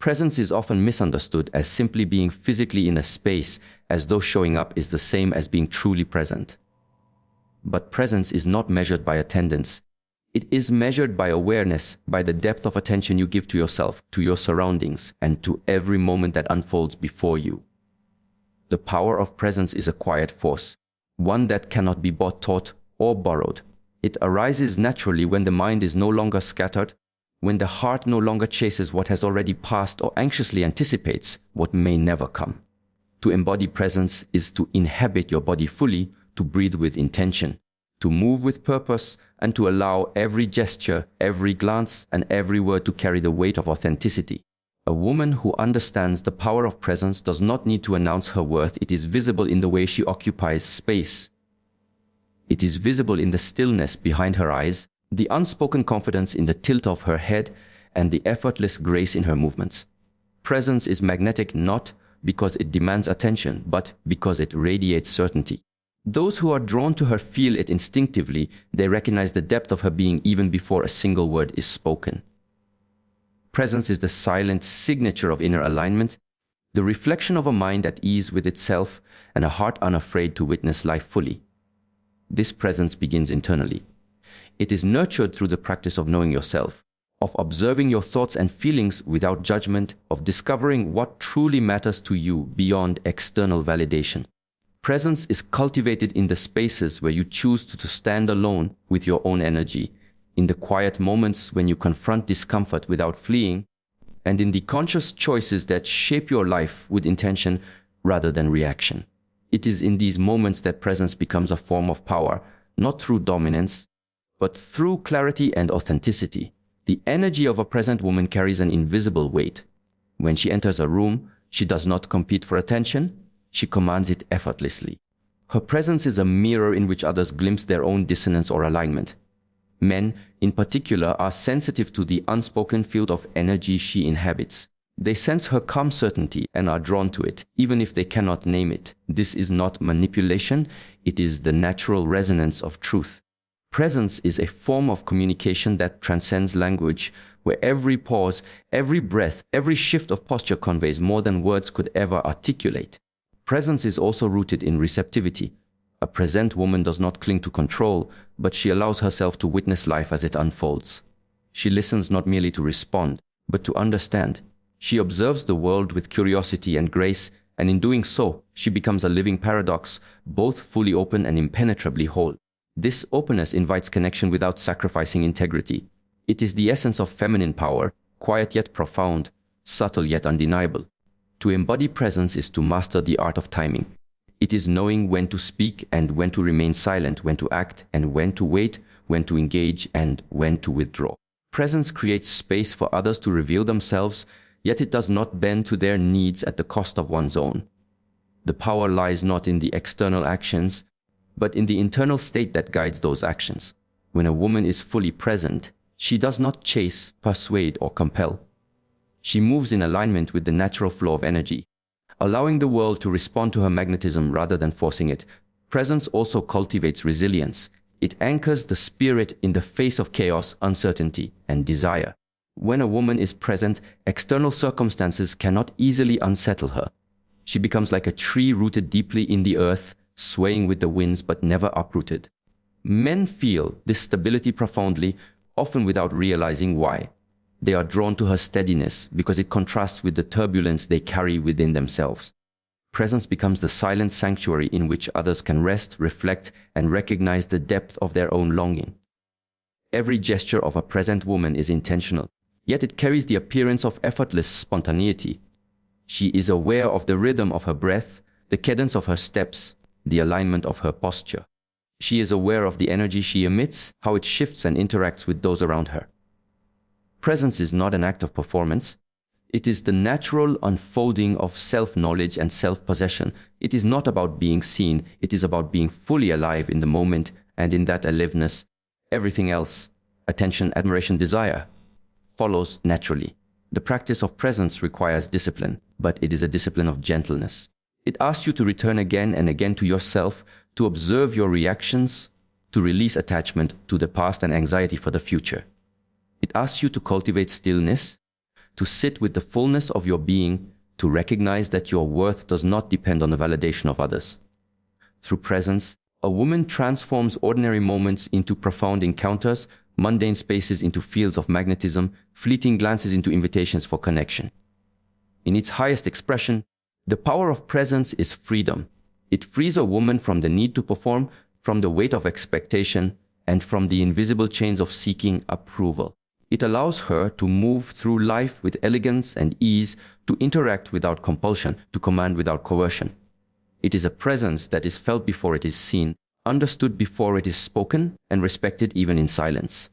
Presence is often misunderstood as simply being physically in a space, as though showing up is the same as being truly present. But presence is not measured by attendance. It is measured by awareness, by the depth of attention you give to yourself, to your surroundings, and to every moment that unfolds before you. The power of presence is a quiet force, one that cannot be bought, taught, or borrowed. It arises naturally when the mind is no longer scattered, when the heart no longer chases what has already passed or anxiously anticipates what may never come. To embody presence is to inhabit your body fully, to breathe with intention, to move with purpose, and to allow every gesture, every glance, and every word to carry the weight of authenticity. A woman who understands the power of presence does not need to announce her worth. It is visible in the way she occupies space. It is visible in the stillness behind her eyes, the unspoken confidence in the tilt of her head, and the effortless grace in her movements. Presence is magnetic not because it demands attention, but because it radiates certainty. Those who are drawn to her feel it instinctively. They recognize the depth of her being even before a single word is spoken. Presence is the silent signature of inner alignment, the reflection of a mind at ease with itself and a heart unafraid to witness life fully. This presence begins internally. It is nurtured through the practice of knowing yourself, of observing your thoughts and feelings without judgment, of discovering what truly matters to you beyond external validation. Presence is cultivated in the spaces where you choose to stand alone with your own energy, in the quiet moments when you confront discomfort without fleeing, and in the conscious choices that shape your life with intention rather than reaction. It is in these moments that presence becomes a form of power, not through dominance, but through clarity and authenticity. The energy of a present woman carries an invisible weight. When she enters a room, she does not compete for attention, she commands it effortlessly. Her presence is a mirror in which others glimpse their own dissonance or alignment. Men, in particular, are sensitive to the unspoken field of energy she inhabits. They sense her calm certainty and are drawn to it, even if they cannot name it. This is not manipulation, it is the natural resonance of truth. Presence is a form of communication that transcends language, where every pause, every breath, every shift of posture conveys more than words could ever articulate. Presence is also rooted in receptivity. A present woman does not cling to control, but she allows herself to witness life as it unfolds. She listens not merely to respond, but to understand. She observes the world with curiosity and grace, and in doing so, she becomes a living paradox, both fully open and impenetrably whole. This openness invites connection without sacrificing integrity. It is the essence of feminine power, quiet yet profound, subtle yet undeniable. To embody presence is to master the art of timing. It is knowing when to speak and when to remain silent, when to act and when to wait, when to engage and when to withdraw. Presence creates space for others to reveal themselves, yet it does not bend to their needs at the cost of one's own. The power lies not in the external actions, but in the internal state that guides those actions. When a woman is fully present, she does not chase, persuade, or compel. She moves in alignment with the natural flow of energy, allowing the world to respond to her magnetism rather than forcing it. Presence also cultivates resilience. It anchors the spirit in the face of chaos, uncertainty, and desire. When a woman is present, external circumstances cannot easily unsettle her. She becomes like a tree rooted deeply in the earth, swaying with the winds but never uprooted. Men feel this stability profoundly, often without realizing why. They are drawn to her steadiness because it contrasts with the turbulence they carry within themselves. Presence becomes the silent sanctuary in which others can rest, reflect, and recognize the depth of their own longing. Every gesture of a present woman is intentional, yet it carries the appearance of effortless spontaneity. She is aware of the rhythm of her breath, the cadence of her steps, the alignment of her posture. She is aware of the energy she emits, how it shifts and interacts with those around her. Presence is not an act of performance. It is the natural unfolding of self-knowledge and self-possession. It is not about being seen. It is about being fully alive in the moment, and in that aliveness, everything else, attention, admiration, desire, follows naturally. The practice of presence requires discipline, but it is a discipline of gentleness. It asks you to return again and again to yourself, to observe your reactions, to release attachment to the past and anxiety for the future. It asks you to cultivate stillness, to sit with the fullness of your being, to recognize that your worth does not depend on the validation of others. Through presence, a woman transforms ordinary moments into profound encounters, mundane spaces into fields of magnetism, fleeting glances into invitations for connection. In its highest expression, the power of presence is freedom. It frees a woman from the need to perform, from the weight of expectation, and from the invisible chains of seeking approval. It allows her to move through life with elegance and ease, to interact without compulsion, to command without coercion. It is a presence that is felt before it is seen, understood before it is spoken, and respected even in silence.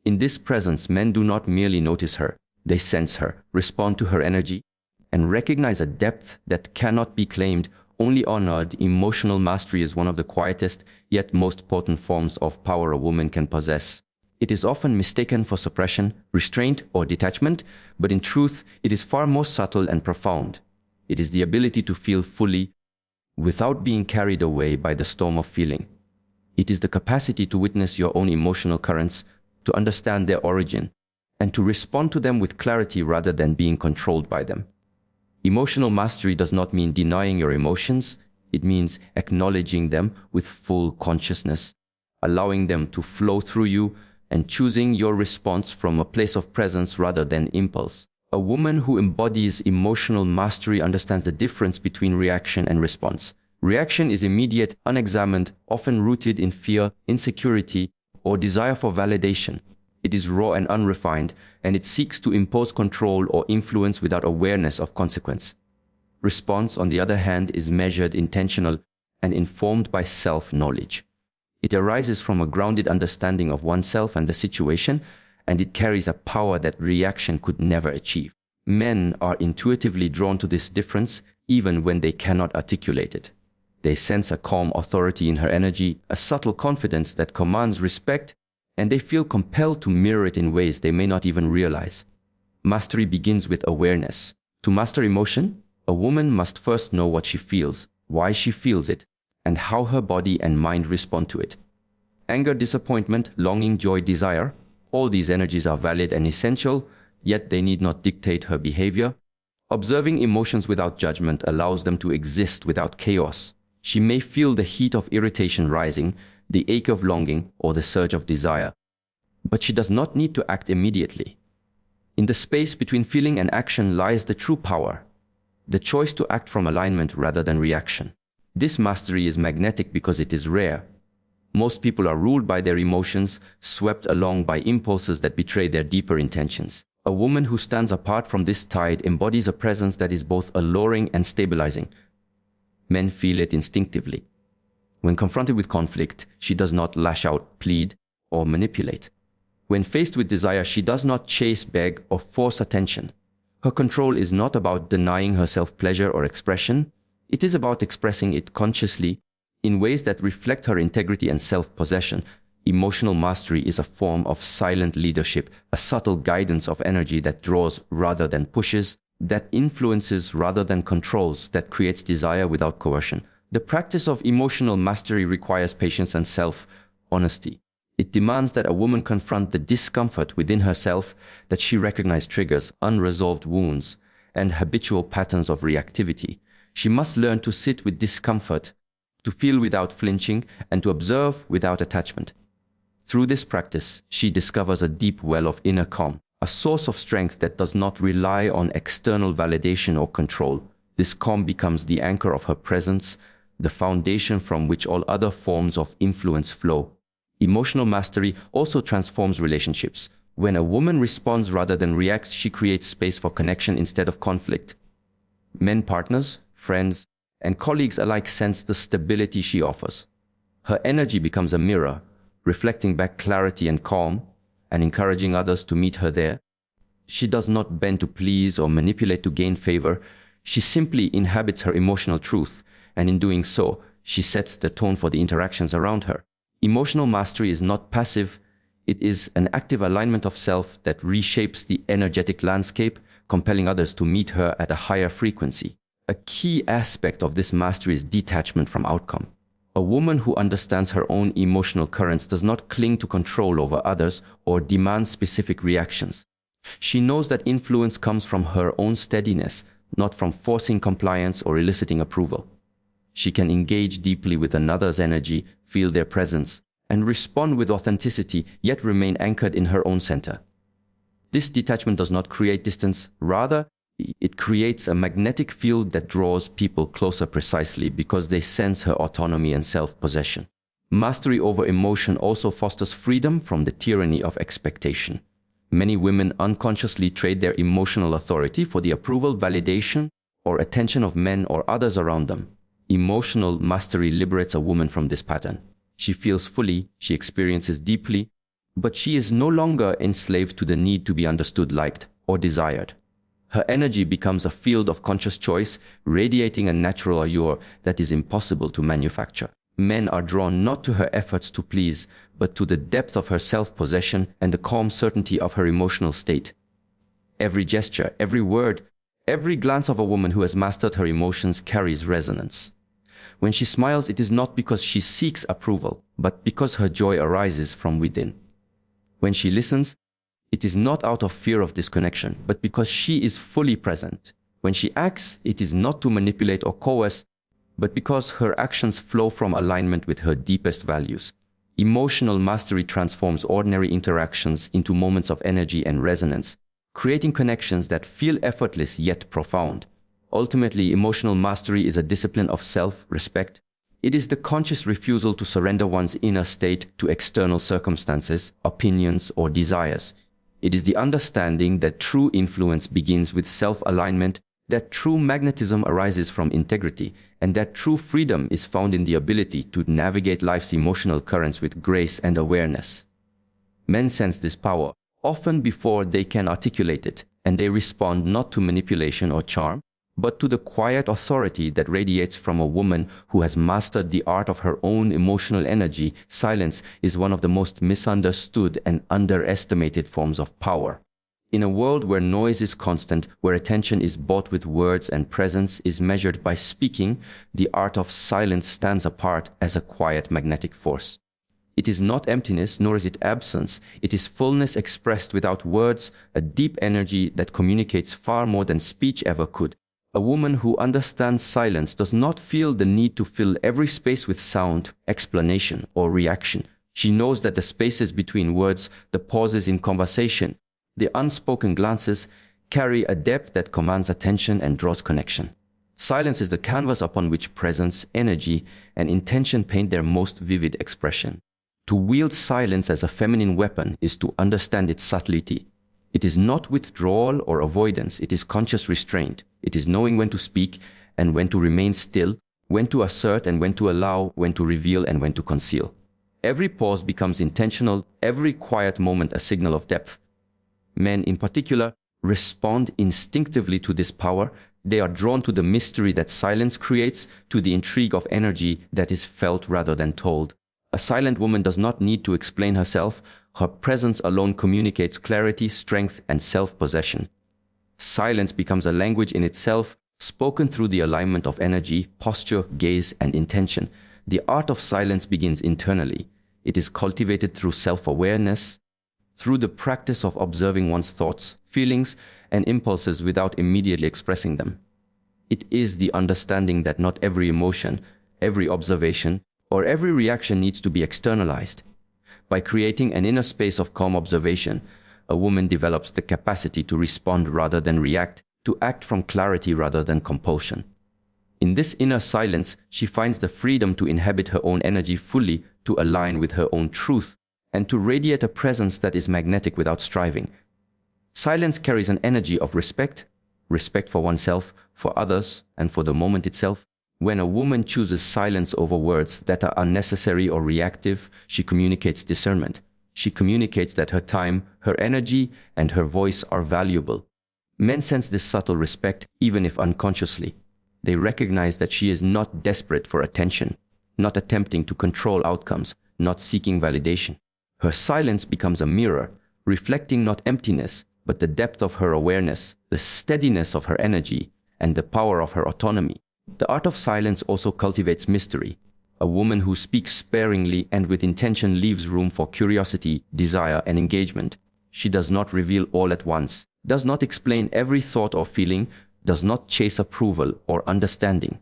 In this presence, men do not merely notice her, they sense her, respond to her energy, and recognize a depth that cannot be claimed, only honored. Emotional mastery is one of the quietest, yet most potent forms of power a woman can possess. It is often mistaken for suppression, restraint, or detachment, but in truth, it is far more subtle and profound. It is the ability to feel fully, without being carried away by the storm of feeling. It is the capacity to witness your own emotional currents, to understand their origin, and to respond to them with clarity rather than being controlled by them. Emotional mastery does not mean denying your emotions. It means acknowledging them with full consciousness, allowing them to flow through you, and choosing your response from a place of presence rather than impulse. A woman who embodies emotional mastery understands the difference between reaction and response. Reaction is immediate, unexamined, often rooted in fear, insecurity, or desire for validation. It is raw and unrefined, and it seeks to impose control or influence without awareness of consequence. Response, on the other hand, is measured, intentional, and informed by self-knowledge. It arises from a grounded understanding of oneself and the situation, and it carries a power that reaction could never achieve. Men are intuitively drawn to this difference, even when they cannot articulate it. They sense a calm authority in her energy, a subtle confidence that commands respect, and they feel compelled to mirror it in ways they may not even realize. Mastery begins with awareness. To master emotion, a woman must first know what she feels, why she feels it, and how her body and mind respond to it. Anger, disappointment, longing, joy, desire, all these energies are valid and essential, yet they need not dictate her behavior. Observing emotions without judgment allows them to exist without chaos. She may feel the heat of irritation rising, the ache of longing, or the surge of desire. But she does not need to act immediately. In the space between feeling and action lies the true power, the choice to act from alignment rather than reaction. This mastery is magnetic because it is rare. Most people are ruled by their emotions, swept along by impulses that betray their deeper intentions. A woman who stands apart from this tide embodies a presence that is both alluring and stabilizing. Men feel it instinctively. When confronted with conflict, she does not lash out, plead, or manipulate. When faced with desire, she does not chase, beg, or force attention. Her control is not about denying herself pleasure or expression. It is about expressing it consciously in ways that reflect her integrity and self-possession. Emotional mastery is a form of silent leadership, a subtle guidance of energy that draws rather than pushes, that influences rather than controls, that creates desire without coercion. The practice of emotional mastery requires patience and self-honesty. It demands that a woman confront the discomfort within herself, that she recognize triggers, unresolved wounds, and habitual patterns of reactivity. She must learn to sit with discomfort, to feel without flinching, and to observe without attachment. Through this practice, she discovers a deep well of inner calm, a source of strength that does not rely on external validation or control. This calm becomes the anchor of her presence, the foundation from which all other forms of influence flow. Emotional mastery also transforms relationships. When a woman responds rather than reacts, she creates space for connection instead of conflict. Men partners, friends, and colleagues alike sense the stability she offers. Her energy becomes a mirror, reflecting back clarity and calm, and encouraging others to meet her there. She does not bend to please or manipulate to gain favor. She simply inhabits her emotional truth, and in doing so, she sets the tone for the interactions around her. Emotional mastery is not passive. It is an active alignment of self that reshapes the energetic landscape, compelling others to meet her at a higher frequency. A key aspect of this mastery is detachment from outcome. A woman who understands her own emotional currents does not cling to control over others or demand specific reactions. She knows that influence comes from her own steadiness, not from forcing compliance or eliciting approval. She can engage deeply with another's energy, feel their presence, and respond with authenticity, yet remain anchored in her own center. This detachment does not create distance, rather, it creates a magnetic field that draws people closer precisely because they sense her autonomy and self-possession. Mastery over emotion also fosters freedom from the tyranny of expectation. Many women unconsciously trade their emotional authority for the approval, validation, or attention of men or others around them. Emotional mastery liberates a woman from this pattern. She feels fully, she experiences deeply, but she is no longer enslaved to the need to be understood, liked, or desired. Her energy becomes a field of conscious choice, radiating a natural allure that is impossible to manufacture. Men are drawn not to her efforts to please, but to the depth of her self-possession and the calm certainty of her emotional state. Every gesture, every word, every glance of a woman who has mastered her emotions carries resonance. When she smiles, it is not because she seeks approval, but because her joy arises from within. When she listens, it is not out of fear of disconnection, but because she is fully present. When she acts, it is not to manipulate or coerce, but because her actions flow from alignment with her deepest values. Emotional mastery transforms ordinary interactions into moments of energy and resonance, creating connections that feel effortless yet profound. Ultimately, emotional mastery is a discipline of self-respect. It is the conscious refusal to surrender one's inner state to external circumstances, opinions, or desires. It is the understanding that true influence begins with self-alignment, that true magnetism arises from integrity, and that true freedom is found in the ability to navigate life's emotional currents with grace and awareness. Men sense this power, often before they can articulate it, and they respond not to manipulation or charm, but to the quiet authority that radiates from a woman who has mastered the art of her own emotional energy. Silence is one of the most misunderstood and underestimated forms of power. In a world where noise is constant, where attention is bought with words and presence is measured by speaking, the art of silence stands apart as a quiet magnetic force. It is not emptiness, nor is it absence. It is fullness expressed without words, a deep energy that communicates far more than speech ever could. A woman who understands silence does not feel the need to fill every space with sound, explanation, or reaction. She knows that the spaces between words, the pauses in conversation, the unspoken glances carry a depth that commands attention and draws connection. Silence is the canvas upon which presence, energy, and intention paint their most vivid expression. To wield silence as a feminine weapon is to understand its subtlety. It is not withdrawal or avoidance, it is conscious restraint. It is knowing when to speak and when to remain still, when to assert and when to allow, when to reveal and when to conceal. Every pause becomes intentional, every quiet moment a signal of depth. Men, in particular, respond instinctively to this power. They are drawn to the mystery that silence creates, to the intrigue of energy that is felt rather than told. A silent woman does not need to explain herself. Her presence alone communicates clarity, strength, and self-possession. Silence becomes a language in itself, spoken through the alignment of energy, posture, gaze, and intention. The art of silence begins internally. It is cultivated through self-awareness, through the practice of observing one's thoughts, feelings, and impulses without immediately expressing them. It is the understanding that not every emotion, every observation, or every reaction needs to be externalized. By creating an inner space of calm observation, a woman develops the capacity to respond rather than react, to act from clarity rather than compulsion. In this inner silence, she finds the freedom to inhabit her own energy fully, to align with her own truth, and to radiate a presence that is magnetic without striving. Silence carries an energy of respect, respect for oneself, for others, and for the moment itself. When a woman chooses silence over words that are unnecessary or reactive, she communicates discernment. She communicates that her time, her energy, and her voice are valuable. Men sense this subtle respect, even if unconsciously. They recognize that she is not desperate for attention, not attempting to control outcomes, not seeking validation. Her silence becomes a mirror, reflecting not emptiness, but the depth of her awareness, the steadiness of her energy, and the power of her autonomy. The art of silence also cultivates mystery. A woman who speaks sparingly and with intention leaves room for curiosity, desire, and engagement. She does not reveal all at once, does not explain every thought or feeling, does not chase approval or understanding.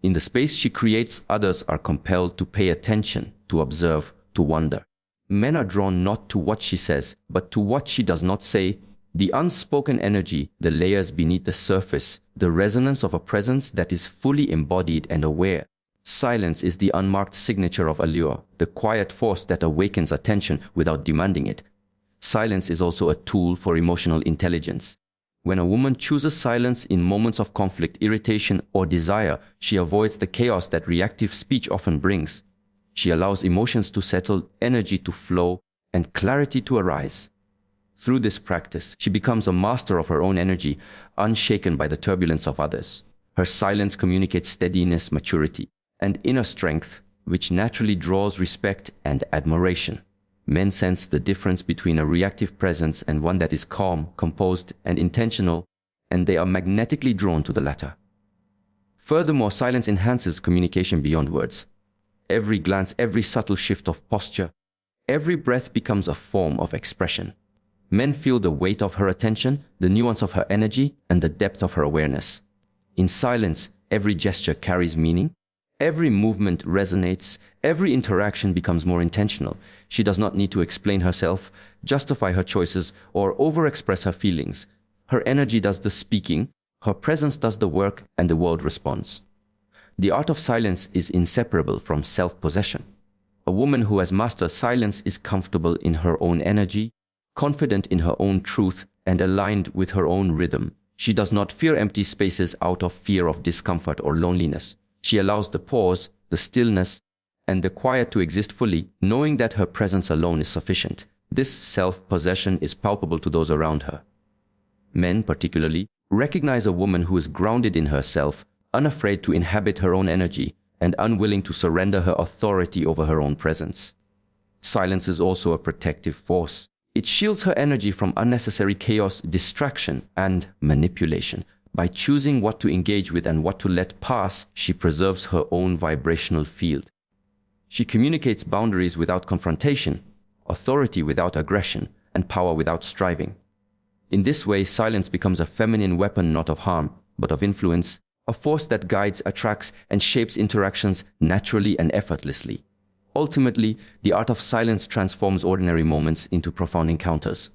In the space she creates, others are compelled to pay attention, to observe, to wonder. Men are drawn not to what she says, but to what she does not say, the unspoken energy, the layers beneath the surface, the resonance of a presence that is fully embodied and aware. Silence is the unmarked signature of allure, the quiet force that awakens attention without demanding it. Silence is also a tool for emotional intelligence. When a woman chooses silence in moments of conflict, irritation, or desire, she avoids the chaos that reactive speech often brings. She allows emotions to settle, energy to flow, and clarity to arise. Through this practice, she becomes a master of her own energy, unshaken by the turbulence of others. Her silence communicates steadiness, maturity, and inner strength, which naturally draws respect and admiration. Men sense the difference between a reactive presence and one that is calm, composed, and intentional, and they are magnetically drawn to the latter. Furthermore, silence enhances communication beyond words. Every glance, every subtle shift of posture, every breath becomes a form of expression. Men feel the weight of her attention, the nuance of her energy, and the depth of her awareness. In silence, every gesture carries meaning. Every movement resonates, every interaction becomes more intentional. She does not need to explain herself, justify her choices, or overexpress her feelings. Her energy does the speaking, her presence does the work, and the world responds. The art of silence is inseparable from self-possession. A woman who has mastered silence is comfortable in her own energy, confident in her own truth, and aligned with her own rhythm. She does not fear empty spaces out of fear of discomfort or loneliness. She allows the pause, the stillness, and the quiet to exist fully, knowing that her presence alone is sufficient. This self-possession is palpable to those around her. Men, particularly, recognize a woman who is grounded in herself, unafraid to inhabit her own energy, and unwilling to surrender her authority over her own presence. Silence is also a protective force. It shields her energy from unnecessary chaos, distraction, and manipulation. By choosing what to engage with and what to let pass, she preserves her own vibrational field. She communicates boundaries without confrontation, authority without aggression, and power without striving. In this way, silence becomes a feminine weapon not of harm, but of influence, a force that guides, attracts, and shapes interactions naturally and effortlessly. Ultimately, the art of silence transforms ordinary moments into profound encounters.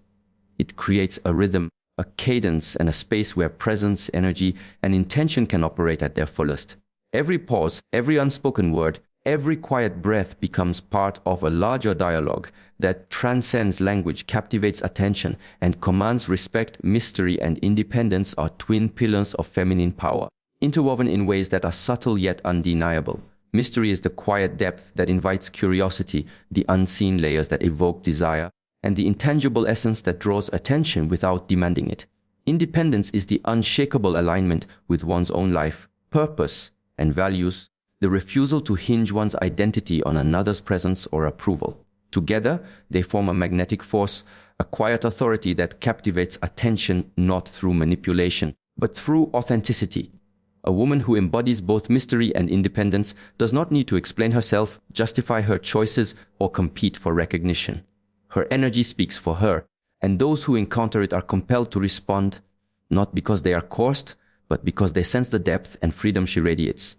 It creates a rhythm, a cadence, and a space where presence, energy, and intention can operate at their fullest. Every pause, every unspoken word, every quiet breath becomes part of a larger dialogue that transcends language, captivates attention, and commands respect. Mystery and independence are twin pillars of feminine power, interwoven in ways that are subtle yet undeniable. Mystery is the quiet depth that invites curiosity, the unseen layers that evoke desire, and the intangible essence that draws attention without demanding it. Independence is the unshakable alignment with one's own life, purpose, and values, the refusal to hinge one's identity on another's presence or approval. Together, they form a magnetic force, a quiet authority that captivates attention not through manipulation, but through authenticity. A woman who embodies both mystery and independence does not need to explain herself, justify her choices, or compete for recognition. Her energy speaks for her, and those who encounter it are compelled to respond, not because they are coerced, but because they sense the depth and freedom she radiates.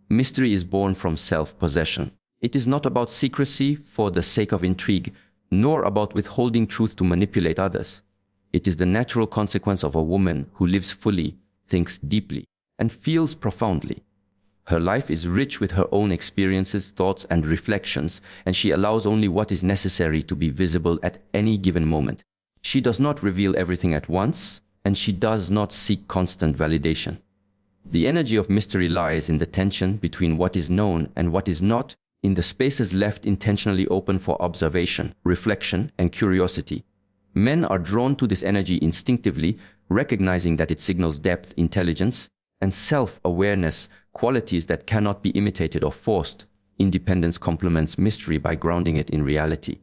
Mystery is born from self-possession. It is not about secrecy for the sake of intrigue, nor about withholding truth to manipulate others. It is the natural consequence of a woman who lives fully, thinks deeply, and feels profoundly. Her life is rich with her own experiences, thoughts, and reflections, and she allows only what is necessary to be visible at any given moment. She does not reveal everything at once, and she does not seek constant validation. The energy of mystery lies in the tension between what is known and what is not, in the spaces left intentionally open for observation, reflection, and curiosity. Men are drawn to this energy instinctively, recognizing that it signals depth, intelligence, and self-awareness, qualities that cannot be imitated or forced. Independence complements mystery by grounding it in reality.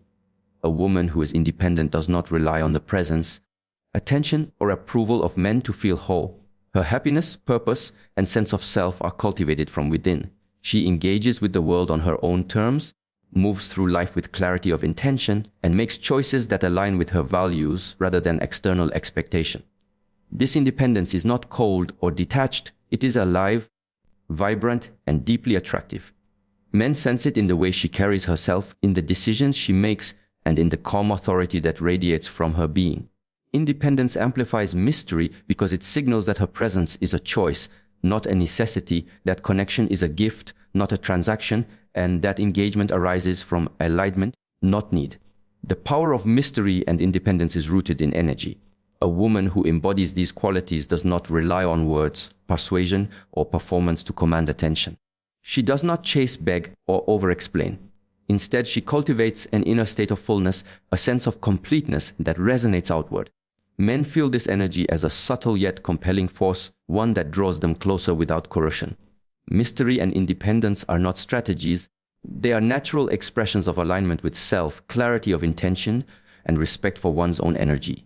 A woman who is independent does not rely on the presence, attention, or approval of men to feel whole. Her happiness, purpose, and sense of self are cultivated from within. She engages with the world on her own terms, moves through life with clarity of intention, and makes choices that align with her values rather than external expectation. This independence is not cold or detached, it is alive, vibrant, and deeply attractive. Men sense it in the way she carries herself, in the decisions she makes, and in the calm authority that radiates from her being. Independence amplifies mystery because it signals that her presence is a choice, not a necessity, that connection is a gift, not a transaction, and that engagement arises from alignment, not need. The power of mystery and independence is rooted in energy. A woman who embodies these qualities does not rely on words, persuasion, or performance to command attention. She does not chase, beg, or over-explain. Instead, she cultivates an inner state of fullness, a sense of completeness that resonates outward. Men feel this energy as a subtle yet compelling force, one that draws them closer without coercion. Mystery and independence are not strategies. They are natural expressions of alignment with self, clarity of intention, and respect for one's own energy.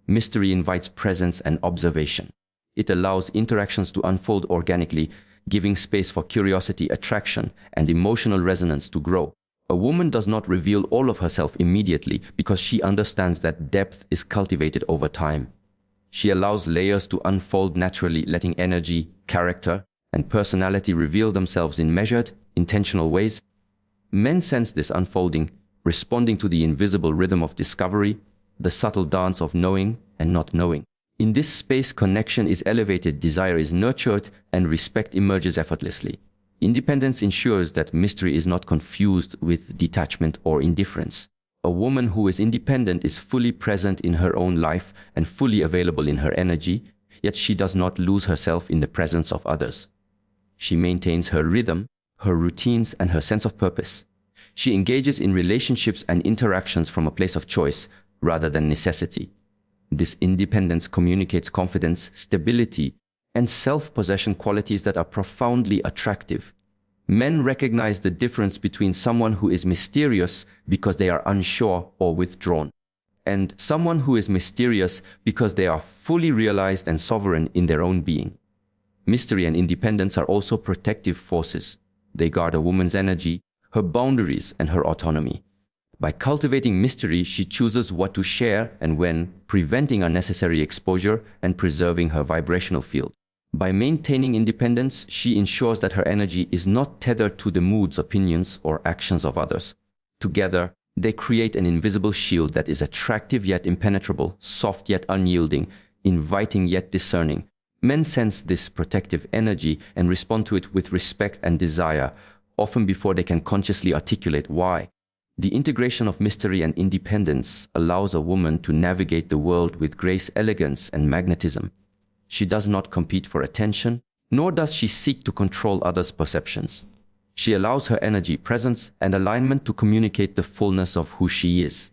Mystery invites presence and observation. It allows interactions to unfold organically, giving space for curiosity, attraction, and emotional resonance to grow. A woman does not reveal all of herself immediately because she understands that depth is cultivated over time. She allows layers to unfold naturally, letting energy, character, and personality reveal themselves in measured, intentional ways. Men sense this unfolding, responding to the invisible rhythm of discovery, the subtle dance of knowing and not knowing. In this space, connection is elevated, desire is nurtured, and respect emerges effortlessly. Independence ensures that mystery is not confused with detachment or indifference. A woman who is independent is fully present in her own life and fully available in her energy, yet she does not lose herself in the presence of others. She maintains her rhythm, her routines, and her sense of purpose. She engages in relationships and interactions from a place of choice rather than necessity. This independence communicates confidence, stability, and self-possession, qualities that are profoundly attractive. Men recognize the difference between someone who is mysterious because they are unsure or withdrawn, and someone who is mysterious because they are fully realized and sovereign in their own being. Mystery and independence are also protective forces. They guard a woman's energy, her boundaries, and her autonomy. By cultivating mystery, she chooses what to share and when, preventing unnecessary exposure and preserving her vibrational field. By maintaining independence, she ensures that her energy is not tethered to the moods, opinions, or actions of others. Together, they create an invisible shield that is attractive yet impenetrable, soft yet unyielding, inviting yet discerning. Men sense this protective energy and respond to it with respect and desire, often before they can consciously articulate why. The integration of mystery and independence allows a woman to navigate the world with grace, elegance, and magnetism. She does not compete for attention, nor does she seek to control others' perceptions. She allows her energy, presence, and alignment to communicate the fullness of who she is.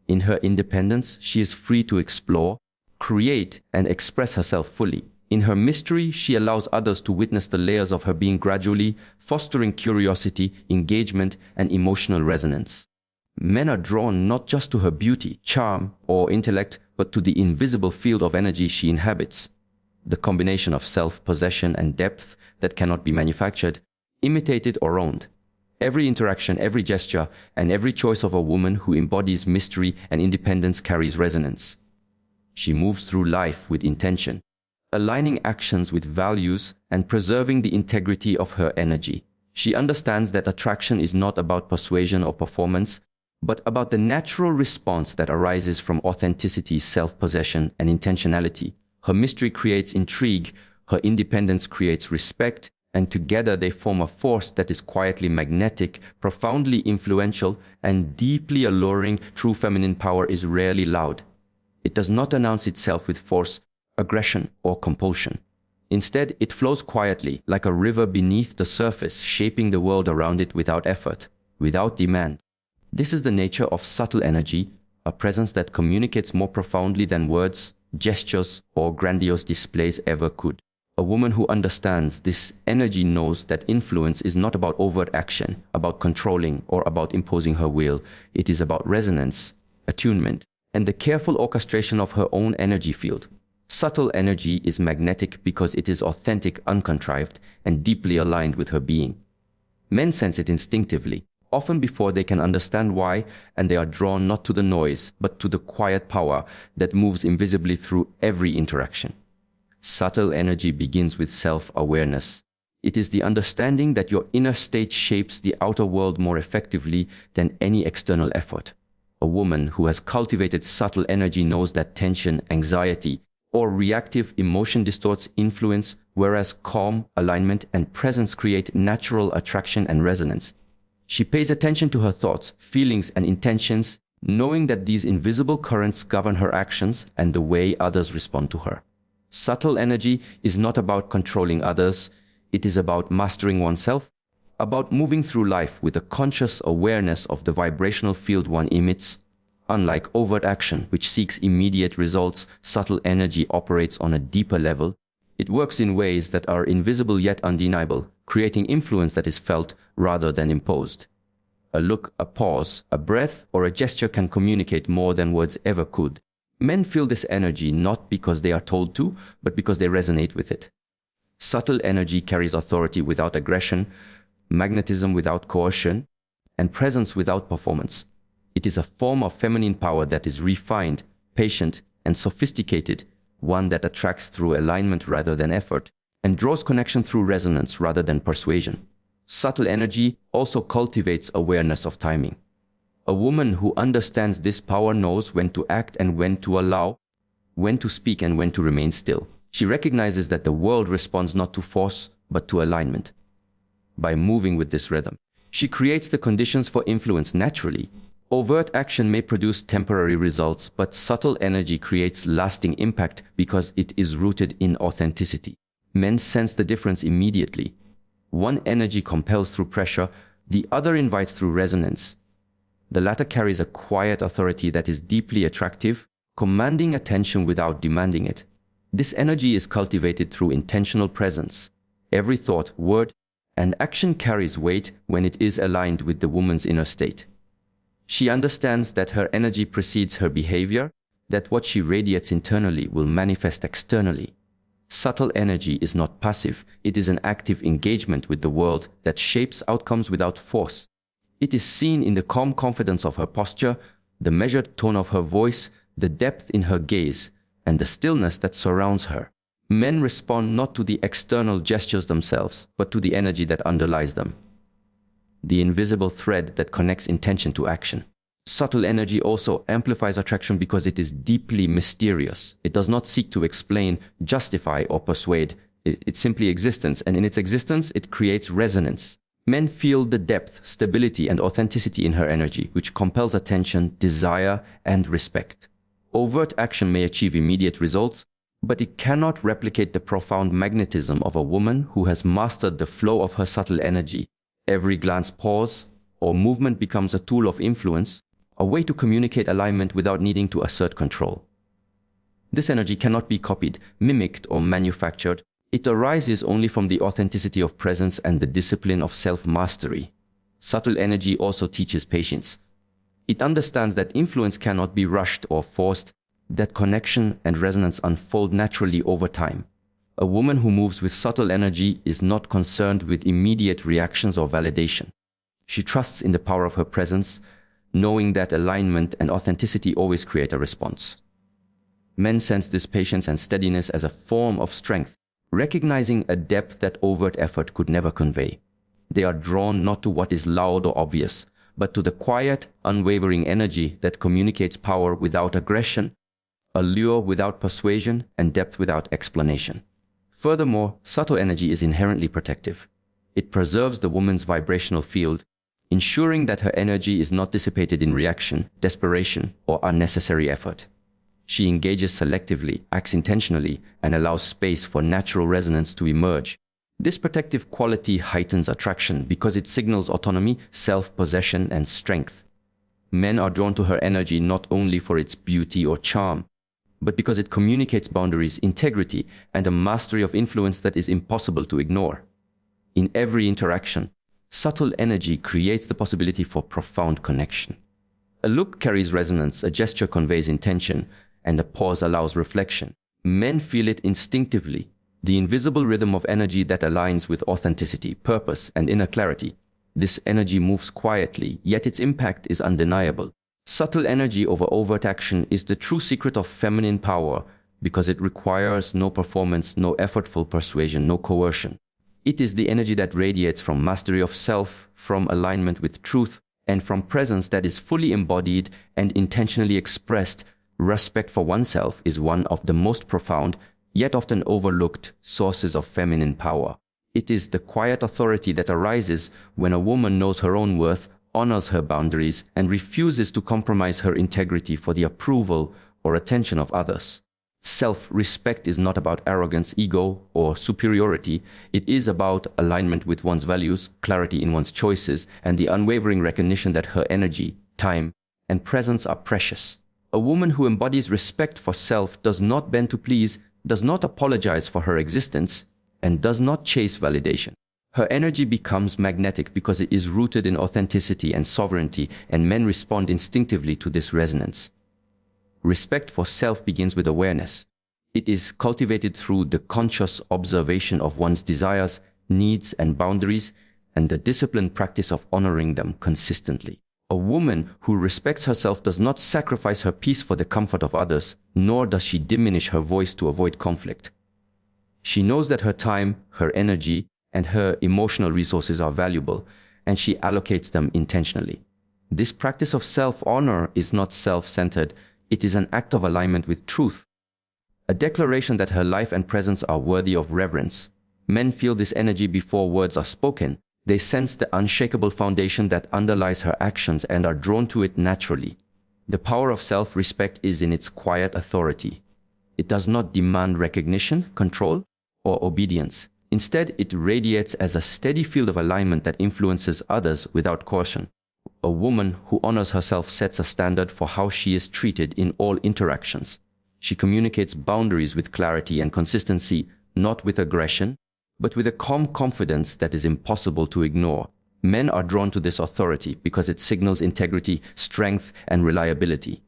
In her independence, she is free to explore, create, and express herself fully. In her mystery, she allows others to witness the layers of her being gradually, fostering curiosity, engagement, and emotional resonance. Men are drawn not just to her beauty, charm, or intellect, but to the invisible field of energy she inhabits. The combination of self-possession and depth that cannot be manufactured, imitated, or owned. Every interaction, every gesture, and every choice of a woman who embodies mystery and independence carries resonance. She moves through life with intention, aligning actions with values and preserving the integrity of her energy. She understands that attraction is not about persuasion or performance, but about the natural response that arises from authenticity, self-possession, and intentionality. Her mystery creates intrigue, her independence creates respect, and together they form a force that is quietly magnetic, profoundly influential, and deeply alluring. True feminine power is rarely loud. It does not announce itself with force, aggression, or compulsion. Instead, it flows quietly, like a river beneath the surface, shaping the world around it without effort, without demand. This is the nature of subtle energy, a presence that communicates more profoundly than words, gestures, or grandiose displays ever could. A woman who understands this energy knows that influence is not about overt action, about controlling, or about imposing her will. It is about resonance, attunement, and the careful orchestration of her own energy field. Subtle energy is magnetic because it is authentic, uncontrived, and deeply aligned with her being. Men sense it instinctively, often before they can understand why, and they are drawn not to the noise, but to the quiet power that moves invisibly through every interaction. Subtle energy begins with self-awareness. It is the understanding that your inner state shapes the outer world more effectively than any external effort. A woman who has cultivated subtle energy knows that tension, anxiety, or reactive emotion distorts influence, whereas calm, alignment, and presence create natural attraction and resonance. She pays attention to her thoughts, feelings, and intentions, knowing that these invisible currents govern her actions and the way others respond to her. Subtle energy is not about controlling others. It is about mastering oneself, about moving through life with a conscious awareness of the vibrational field one emits. Unlike overt action, which seeks immediate results, subtle energy operates on a deeper level. It works in ways that are invisible yet undeniable, creating influence that is felt rather than imposed. A look, a pause, a breath, or a gesture can communicate more than words ever could. Men feel this energy not because they are told to, but because they resonate with it. Subtle energy carries authority without aggression, magnetism without coercion, and presence without performance. It is a form of feminine power that is refined, patient, and sophisticated, one that attracts through alignment rather than effort, and draws connection through resonance rather than persuasion. Subtle energy also cultivates awareness of timing. A woman who understands this power knows when to act and when to allow, when to speak and when to remain still. She recognizes that the world responds not to force, but to alignment. By moving with this rhythm, she creates the conditions for influence naturally. Overt action may produce temporary results, but subtle energy creates lasting impact because it is rooted in authenticity. Men sense the difference immediately. One energy compels through pressure, the other invites through resonance. The latter carries a quiet authority that is deeply attractive, commanding attention without demanding it. This energy is cultivated through intentional presence. Every thought, word, and action carries weight when it is aligned with the woman's inner state. She understands that her energy precedes her behavior, that what she radiates internally will manifest externally. Subtle energy is not passive, it is an active engagement with the world that shapes outcomes without force. It is seen in the calm confidence of her posture, the measured tone of her voice, the depth in her gaze, and the stillness that surrounds her. Men respond not to the external gestures themselves, but to the energy that underlies them. The invisible thread that connects intention to action. Subtle energy also amplifies attraction because it is deeply mysterious. It does not seek to explain, justify, or persuade. It's simply existence, and in its existence, it creates resonance. Men feel the depth, stability, and authenticity in her energy, which compels attention, desire, and respect. Overt action may achieve immediate results, but it cannot replicate the profound magnetism of a woman who has mastered the flow of her subtle energy. Every glance, pause, or movement becomes a tool of influence, a way to communicate alignment without needing to assert control. This energy cannot be copied, mimicked, or manufactured. It arises only from the authenticity of presence and the discipline of self-mastery. Subtle energy also teaches patience. It understands that influence cannot be rushed or forced, that connection and resonance unfold naturally over time. A woman who moves with subtle energy is not concerned with immediate reactions or validation. She trusts in the power of her presence, knowing that alignment and authenticity always create a response. Men sense this patience and steadiness as a form of strength, recognizing a depth that overt effort could never convey. They are drawn not to what is loud or obvious, but to the quiet, unwavering energy that communicates power without aggression, allure without persuasion, and depth without explanation. Furthermore, subtle energy is inherently protective. It preserves the woman's vibrational field, ensuring that her energy is not dissipated in reaction, desperation, or unnecessary effort. She engages selectively, acts intentionally, and allows space for natural resonance to emerge. This protective quality heightens attraction because it signals autonomy, self-possession, and strength. Men are drawn to her energy not only for its beauty or charm, but because it communicates boundaries, integrity, and a mastery of influence that is impossible to ignore. In every interaction, subtle energy creates the possibility for profound connection. A look carries resonance, a gesture conveys intention, and a pause allows reflection. Men feel it instinctively, the invisible rhythm of energy that aligns with authenticity, purpose, and inner clarity. This energy moves quietly, yet its impact is undeniable. Subtle energy over overt action is the true secret of feminine power because it requires no performance, no effortful persuasion, no coercion. It is the energy that radiates from mastery of self, from alignment with truth, and from presence that is fully embodied and intentionally expressed. Respect for oneself is one of the most profound, yet often overlooked, sources of feminine power. It is the quiet authority that arises when a woman knows her own worth, honors her boundaries, and refuses to compromise her integrity for the approval or attention of others. Self-respect is not about arrogance, ego, or superiority. It is about alignment with one's values, clarity in one's choices, and the unwavering recognition that her energy, time, and presence are precious. A woman who embodies respect for self does not bend to please, does not apologize for her existence, and does not chase validation. Her energy becomes magnetic because it is rooted in authenticity and sovereignty, and men respond instinctively to this resonance. Respect for self begins with awareness. It is cultivated through the conscious observation of one's desires, needs, and boundaries, and the disciplined practice of honoring them consistently. A woman who respects herself does not sacrifice her peace for the comfort of others, nor does she diminish her voice to avoid conflict. She knows that her time, her energy, and her emotional resources are valuable, and she allocates them intentionally. This practice of self-honor is not self-centered. It is an act of alignment with truth, a declaration that her life and presence are worthy of reverence. Men feel this energy before words are spoken. They sense the unshakable foundation that underlies her actions and are drawn to it naturally. The power of self-respect is in its quiet authority. It does not demand recognition, control, or obedience. Instead, it radiates as a steady field of alignment that influences others without caution. A woman who honors herself sets a standard for how she is treated in all interactions. She communicates boundaries with clarity and consistency, not with aggression, but with a calm confidence that is impossible to ignore. Men are drawn to this authority because it signals integrity, strength, and reliability.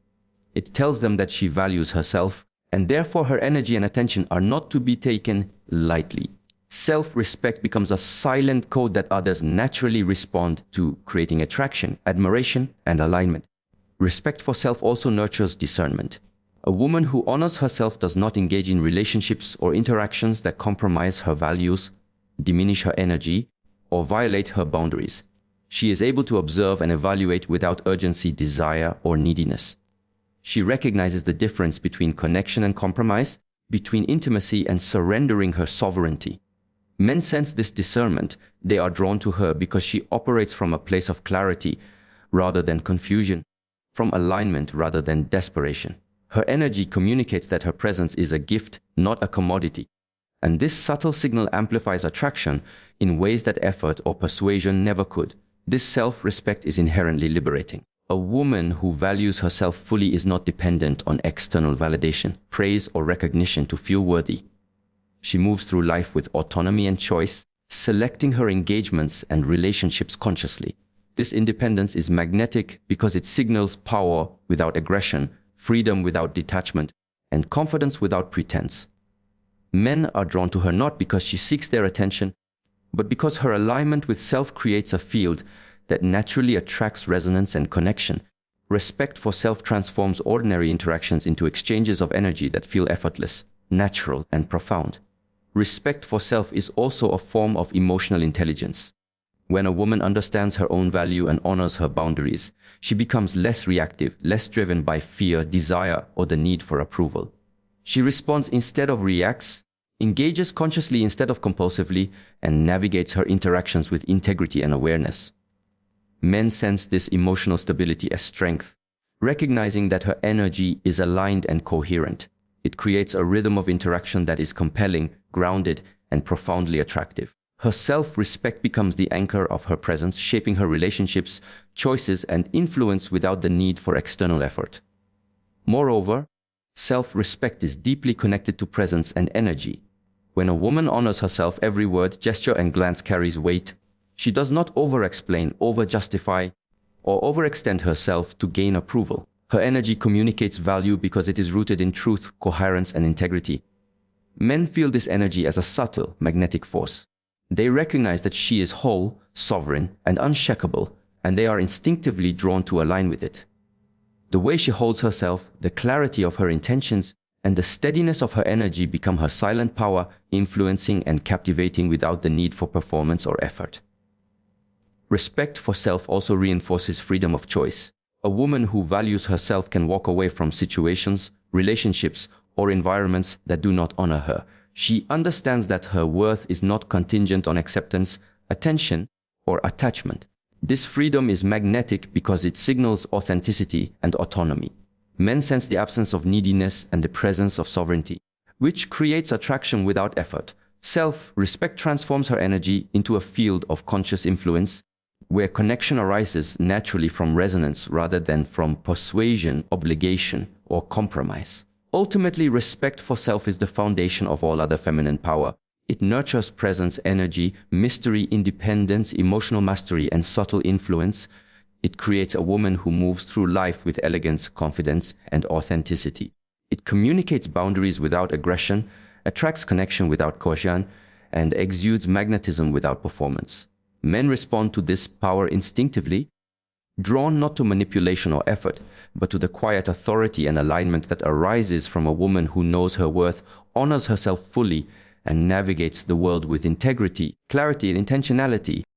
It tells them that she values herself, and therefore her energy and attention are not to be taken lightly. Self-respect becomes a silent code that others naturally respond to, creating attraction, admiration, and alignment. Respect for self also nurtures discernment. A woman who honors herself does not engage in relationships or interactions that compromise her values, diminish her energy, or violate her boundaries. She is able to observe and evaluate without urgency, desire, or neediness. She recognizes the difference between connection and compromise, between intimacy and surrendering her sovereignty. Men sense this discernment. They are drawn to her because she operates from a place of clarity rather than confusion, from alignment rather than desperation. Her energy communicates that her presence is a gift, not a commodity. And this subtle signal amplifies attraction in ways that effort or persuasion never could. This self-respect is inherently liberating. A woman who values herself fully is not dependent on external validation, praise, or recognition to feel worthy. She moves through life with autonomy and choice, selecting her engagements and relationships consciously. This independence is magnetic because it signals power without aggression, freedom without detachment, and confidence without pretense. Men are drawn to her not because she seeks their attention, but because her alignment with self creates a field that naturally attracts resonance and connection. Respect for self transforms ordinary interactions into exchanges of energy that feel effortless, natural, and profound. Respect for self is also a form of emotional intelligence. When a woman understands her own value and honors her boundaries, she becomes less reactive, less driven by fear, desire, or the need for approval. She responds instead of reacts, engages consciously instead of compulsively, and navigates her interactions with integrity and awareness. Men sense this emotional stability as strength, recognizing that her energy is aligned and coherent. It creates a rhythm of interaction that is compelling, grounded, and profoundly attractive. Her self-respect becomes the anchor of her presence, shaping her relationships, choices, and influence without the need for external effort. Moreover, self-respect is deeply connected to presence and energy. When a woman honors herself, every word, gesture, and glance carries weight. She does not over-explain, over-justify, or overextend herself to gain approval. Her energy communicates value because it is rooted in truth, coherence, and integrity. Men feel this energy as a subtle, magnetic force. They recognize that she is whole, sovereign, and unshakable, and they are instinctively drawn to align with it. The way she holds herself, the clarity of her intentions, and the steadiness of her energy become her silent power, influencing and captivating without the need for performance or effort. Respect for self also reinforces freedom of choice. A woman who values herself can walk away from situations, relationships, or environments that do not honor her. She understands that her worth is not contingent on acceptance, attention, or attachment. This freedom is magnetic because it signals authenticity and autonomy. Men sense the absence of neediness and the presence of sovereignty, which creates attraction without effort. Self-respect transforms her energy into a field of conscious influence, where connection arises naturally from resonance rather than from persuasion, obligation, or compromise. Ultimately, respect for self is the foundation of all other feminine power. It nurtures presence, energy, mystery, independence, emotional mastery, and subtle influence. It creates a woman who moves through life with elegance, confidence, and authenticity. It communicates boundaries without aggression, attracts connection without coercion, and exudes magnetism without performance. Men respond to this power instinctively, drawn not to manipulation or effort, but to the quiet authority and alignment that arises from a woman who knows her worth, honors herself fully, and navigates the world with integrity, clarity, and intentionality.